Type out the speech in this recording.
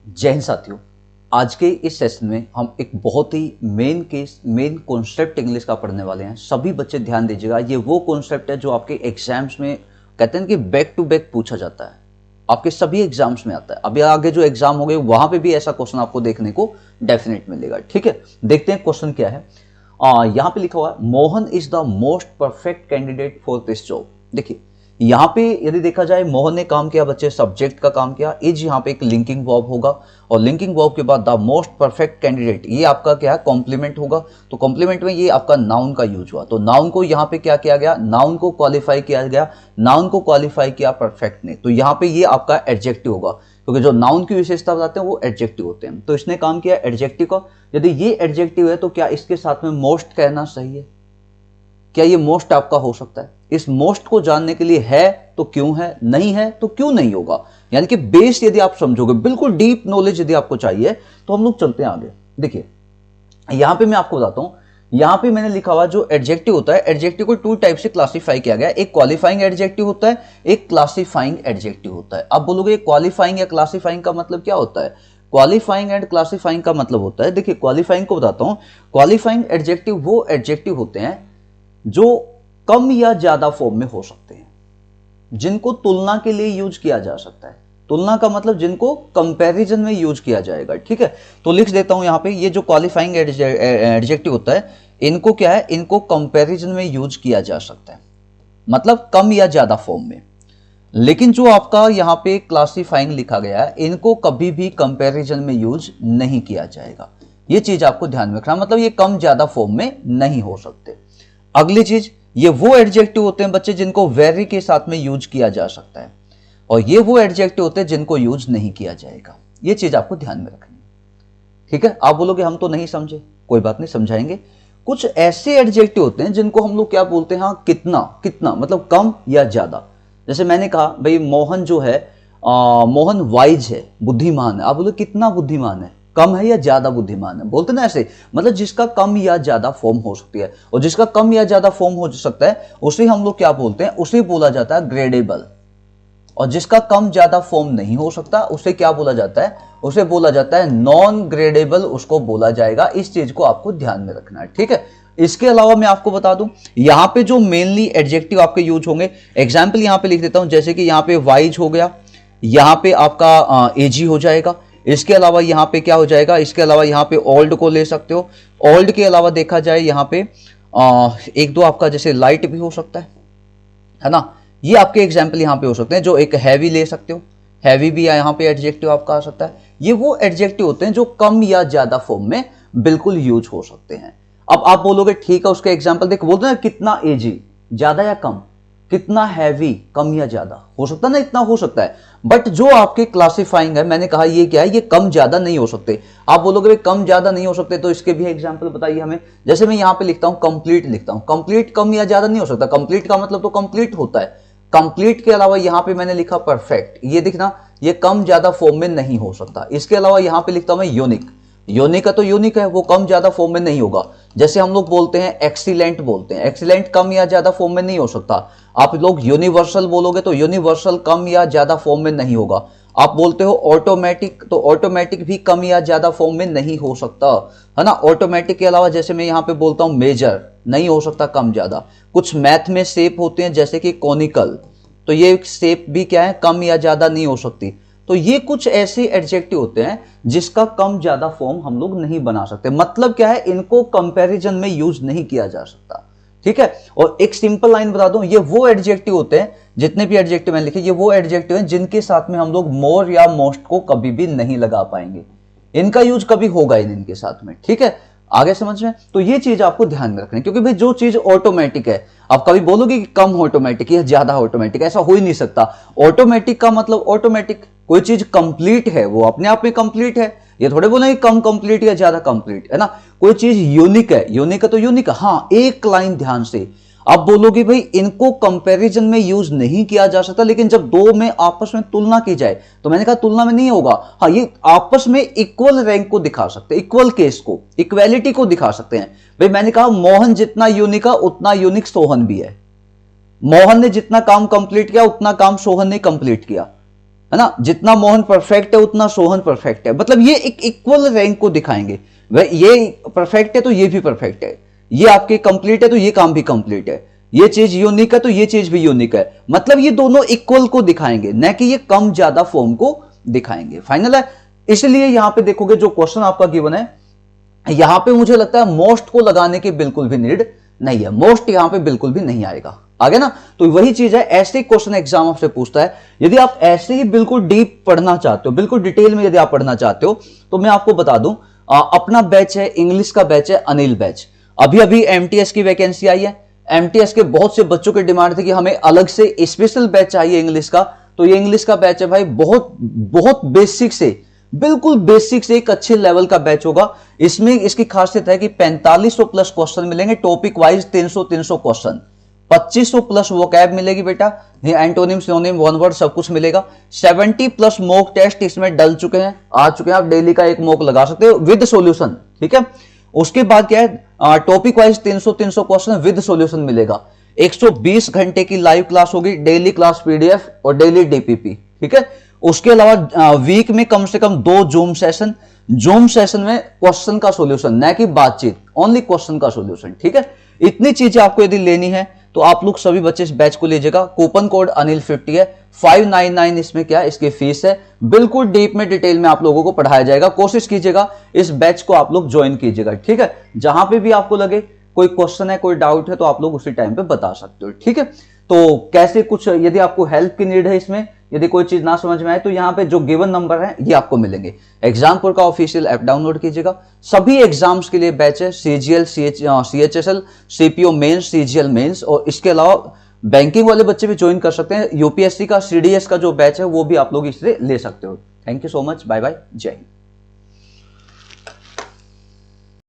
जय हिंद साथियों। आज के इस सेशन में हम एक बहुत ही मेन कॉन्सेप्ट इंग्लिश का पढ़ने वाले हैं। सभी बच्चे ध्यान दीजिएगा, ये वो कॉन्सेप्ट है जो आपके एग्जाम्स में कहते हैं कि बैक टू बैक पूछा जाता है, आपके सभी एग्जाम्स में आता है। अभी आगे जो एग्जाम हो गए वहां पे भी ऐसा क्वेश्चन आपको देखने को डेफिनेट मिलेगा। ठीक है, देखते हैं क्वेश्चन क्या है। यहाँ पे लिखा हुआ है Mohan is the most perfect candidate for this job. देखिए यहाँ पे यदि देखा जाए मोहन ने काम किया, बच्चे सब्जेक्ट का काम किया, इज यहाँ पे एक लिंकिंग वर्ब होगा और लिंकिंग वर्ब के बाद द मोस्ट परफेक्ट कैंडिडेट ये आपका क्या है, कॉम्प्लीमेंट होगा। तो कॉम्प्लीमेंट में ये आपका नाउन का यूज हुआ, तो नाउन को यहाँ पे क्या किया गया, नाउन को क्वालिफाई किया गया, नाउन को क्वालिफाई किया परफेक्ट ने, तो यहाँ पे ये आपका एडजेक्टिव होगा, क्योंकि जो नाउन की विशेषता बताते हैं वो एडजेक्टिव होते हैं। तो इसने काम किया एडजेक्टिव का। यदि ये एडजेक्टिव है तो क्या इसके साथ में मोस्ट कहना सही है? क्या ये मोस्ट आपका हो सकता है? इस मोस्ट को जानने के लिए है तो क्यों है, नहीं है तो क्यों नहीं होगा, यानी कि बेस यदि आप समझोगे, बिल्कुल डीप नॉलेज यदि आपको चाहिए तो हम लोग चलते हैं आगे। देखिए यहां पे मैं आपको बताता हूं, यहां पे मैंने लिखा हुआ जो एडजेक्टिव होता है, एडजेक्टिव को टू टाइप से क्लासिफाई किया गया है। एक क्वालिफाइंग एडजेक्टिव होता है, एक क्लासिफाइंग एडजेक्टिव होता है। अब बोलोगे क्वालिफाइंग या क्लासिफाइंग का मतलब क्या होता है? क्वालिफाइंग एंड क्लासिफाइंग का मतलब होता है, देखिए क्वालिफाइंग को बताता हूं। क्वालिफाइंग एडजेक्टिव वो एडजेक्टिव होते हैं जो कम या ज्यादा फॉर्म में हो सकते हैं, जिनको तुलना के लिए यूज किया जा सकता है। तुलना का मतलब जिनको कंपैरिजन में यूज किया जाएगा। ठीक है, तो लिख देता हूं यहां पे, ये जो क्वालिफाइंग एडजेक्टिव होता है इनको क्या है, इनको कंपैरिजन में यूज किया जा सकता है, मतलब कम या ज्यादा फॉर्म में। लेकिन जो आपका यहां पे क्लासिफाइंग लिखा गया है, इनको कभी भी कंपैरिजन में यूज नहीं किया जाएगा। ये चीज आपको ध्यान में रखना, मतलब ये कम ज्यादा फॉर्म में नहीं हो सकते। अगली चीज, ये वो एडजेक्टिव होते हैं बच्चे जिनको वेरी के साथ में यूज किया जा सकता है, और ये वो एडजेक्टिव होते हैं जिनको यूज नहीं किया जाएगा। ये चीज आपको ध्यान में रखनी है। ठीक है, आप बोलोगे हम तो नहीं समझे, कोई बात नहीं, समझाएंगे। कुछ ऐसे एडजेक्टिव होते हैं जिनको हम लोग क्या बोलते हैं, हाँ कितना, कितना मतलब कम या ज्यादा। जैसे मैंने कहा भाई मोहन जो है, मोहन वाइज है, बुद्धिमान है। आप बोलो कितना बुद्धिमान है, कम है या ज्यादा बुद्धिमान है, बोलते ना ऐसे, मतलब जिसका कम या ज्यादा फॉर्म हो सकती है। और जिसका कम या ज्यादा फॉर्म हो सकता है उसे हम लोग क्या बोलते हैं, उसे बोला जाता है ग्रेडेबल। और जिसका कम ज्यादा फॉर्म नहीं हो सकता उसे क्या बोला जाता है, उसे बोला जाता है नॉन ग्रेडेबल, उसको बोला जाएगा। इस चीज को आपको ध्यान में रखना है। ठीक है, इसके अलावा मैं आपको बता दूं, यहां पे जो मेनली एडजेक्टिव आपके यूज होंगे, एग्जाम्पल यहां पे लिख देता हूं, जैसे कि यहां पे वाइज हो गया, यहां पे आपका एजी हो जाएगा। इसके अलावा यहाँ पे क्या हो जाएगा, इसके अलावा यहाँ पे ओल्ड को ले सकते हो। ओल्ड के अलावा देखा जाए यहाँ पे एक दो आपका जैसे लाइट भी हो सकता है ना, ये आपके एग्जाम्पल यहाँ पे हो सकते हैं। जो एक हैवी ले सकते हो, हैवी भी यहाँ पे एडजेक्टिव आपका आ सकता है। ये वो एडजेक्टिव होते हैं जो कम या ज्यादा फॉर्म में बिल्कुल यूज हो सकते हैं। अब आप बोलोगे ठीक है, उसके एग्जाम्पल देख, बोलते हैं कितना एजी, ज्यादा या कम, कितना हैवी, कम या ज्यादा, हो सकता है ना, इतना हो सकता है। बट जो आपके क्लासिफाइंग है, मैंने कहा ये क्या है, ये कम ज्यादा नहीं हो सकते। आप बोलोगे भाई कम ज्यादा नहीं हो सकते, तो इसके भी एग्जांपल बताइए हमें। जैसे मैं यहां पे लिखता हूं कंप्लीट, लिखता हूं कंप्लीट, कम या ज्यादा नहीं हो सकता। कंप्लीट का मतलब तो कंप्लीट होता है। कंप्लीट के अलावा यहां पे मैंने लिखा परफेक्ट, ये दिखना, ये कम ज्यादा फॉर्म में नहीं हो सकता। इसके अलावा यहां पे लिखता हूं मैं यूनिक, यूनिक है तो यूनिक है, वो कम ज्यादा फॉर्म में नहीं होगा। जैसे हम लोग बोलते हैं एक्सीलेंट, बोलते हैं एक्सीलेंट, कम या ज्यादा फॉर्म में नहीं हो सकता। आप लोग यूनिवर्सल बोलोगे तो यूनिवर्सल कम या ज्यादा फॉर्म में नहीं होगा। आप बोलते हो ऑटोमेटिक, तो ऑटोमेटिक भी कम या ज्यादा फॉर्म में नहीं हो सकता, है ना। ऑटोमेटिक के अलावा जैसे मैं यहां पे बोलता हूं मेजर, नहीं हो सकता कम ज्यादा। कुछ मैथ में शेप होते हैं जैसे कि कॉनिकल, तो ये शेप भी क्या है, कम या ज्यादा नहीं हो सकती। तो ये कुछ ऐसे एडजेक्टिव होते हैं जिसका कम ज्यादा फॉर्म हम लोग नहीं बना सकते। मतलब क्या है, इनको कंपैरिजन में यूज नहीं किया जा सकता। ठीक है, और एक सिंपल लाइन बता दूं, ये वो एडजेक्टिव होते हैं, जितने भी एडजेक्टिव मैंने लिखे, ये वो एडजेक्टिव हैं जिनके साथ में हम लोग मोर या मोस्ट को कभी भी नहीं लगा पाएंगे। इनका यूज कभी होगा ही नहीं इनके साथ में। ठीक है, आगे समझ में, तो ये चीज आपको ध्यान में रखनी है, क्योंकि भाई जो चीज ऑटोमेटिक है, आप कभी बोलोगे कि कम ऑटोमेटिक या ज्यादा ऑटोमेटिक, ऐसा हो ही नहीं सकता। ऑटोमेटिक का मतलब ऑटोमेटिक, कोई चीज कंप्लीट है वो अपने आप में कंप्लीट है, ये थोड़े बोलेंगे कम कंप्लीट या ज्यादा कंप्लीट, है ना। कोई चीज यूनिक है, यूनिक है तो यूनिक है। हाँ, एक लाइन ध्यान से, आप बोलोगे भाई इनको कंपैरिजन में यूज नहीं किया जा सकता, लेकिन जब दो में आपस में तुलना की जाए, तो मैंने कहा तुलना में नहीं होगा। हाँ, ये आपस में इक्वल रैंक को दिखा सकते हैं, इक्वल केस को, इक्वेलिटी को दिखा सकते हैं। भाई मैंने कहा मोहन जितना यूनिक है उतना यूनिक सोहन भी है। मोहन ने जितना काम कंप्लीट किया उतना काम सोहन ने कंप्लीट किया। है ना, जितना मोहन परफेक्ट है उतना सोहन परफेक्ट है, मतलब ये एक इक्वल रैंक को दिखाएंगे। वह ये परफेक्ट है तो ये भी परफेक्ट है, ये आपके कंप्लीट है तो ये काम भी कंप्लीट है, ये चीज यूनिक है तो ये चीज भी यूनिक है, मतलब ये दोनों इक्वल को दिखाएंगे, न कि ये कम ज्यादा फॉर्म को दिखाएंगे। फाइनल है। इसलिए यहां पे देखोगे जो क्वेश्चन आपका गिवन है, यहां पे मुझे लगता है मोस्ट को लगाने की बिल्कुल भी नीड नहीं है, मोस्ट यहां पे बिल्कुल भी नहीं आएगा। आगे ना, तो वही चीज है, ऐसे क्वेश्चन एग्जाम आपसे पूछता है। यदि आप ऐसे ही बिल्कुल डीप पढ़ना चाहते हो, बिल्कुल डिटेल में यदि आप पढ़ना चाहते हो, तो मैं आपको बता दूं, अपना बैच है, इंग्लिश का बैच है, अनिल बैच। अभी अभी एमटीएस की वैकेंसी आई है। एमटीएस के बहुत से बच्चों की डिमांड थी कि हमें अलग से स्पेशल बैच चाहिए इंग्लिश का, तो ये इंग्लिश का बैच है भाई, बहुत बहुत बेसिक से, बिल्कुल बेसिक से एक अच्छे लेवल का बैच होगा। इसमें इसकी खासियत है कि 4500 प्लस क्वेश्चन मिलेंगे, topic wise 300 question, 2500 plus vocab मिलेगी बेटा, एंटोनिम सिनोनिम वन वर्ड सब कुछ मिलेगा। 70 प्लस मॉक टेस्ट इसमें डल चुके हैं, आ चुके हैं, आप डेली का एक मॉक लगा सकते हो विद सॉल्यूशन, ठीक है। उसके बाद क्या है, topic wise 300 question with solution मिलेगा। 120 घंटे की लाइव क्लास होगी, डेली क्लास पीडीएफ और डेली डीपीपी, ठीक है। उसके अलावा वीक में कम से कम 2 जूम सेशन, जूम सेशन में क्वेश्चन का सॉल्यूशन, न कि बातचीत, ओनली क्वेश्चन का सॉल्यूशन, ठीक है। इतनी चीजें आपको यदि लेनी है तो आप लोग सभी बच्चे इस बैच को लीजिएगा। कूपन कोड अनिल50 है, 599 इसमें क्या इसकी फीस है। बिल्कुल डीप में डिटेल में आप लोगों को पढ़ाया जाएगा। कोशिश कीजिएगा इस बैच को आप लोग ज्वाइन कीजिएगा, ठीक है। जहां पे भी आपको लगे कोई क्वेश्चन है, कोई डाउट है, तो आप लोग उसी टाइम पे बता सकते हो, ठीक है। तो कैसे कुछ यदि आपको हेल्प की नीड है इसमें, यदि कोई चीज ना समझ में आए, तो यहाँ पे जो गिवन नंबर है ये आपको मिलेंगे। एग्जामपुर का ऑफिशियल ऐप डाउनलोड कीजिएगा। सभी एग्जाम्स के लिए बैच है, CGL, CHSL, CPO mains, CGL mains, और इसके अलावा बैंकिंग वाले बच्चे भी ज्वाइन कर सकते हैं। यूपीएससी का, सीडीएस का जो बैच है वो भी आप लोग इससे ले सकते हो। Thank you so much, bye bye, Jai Hind.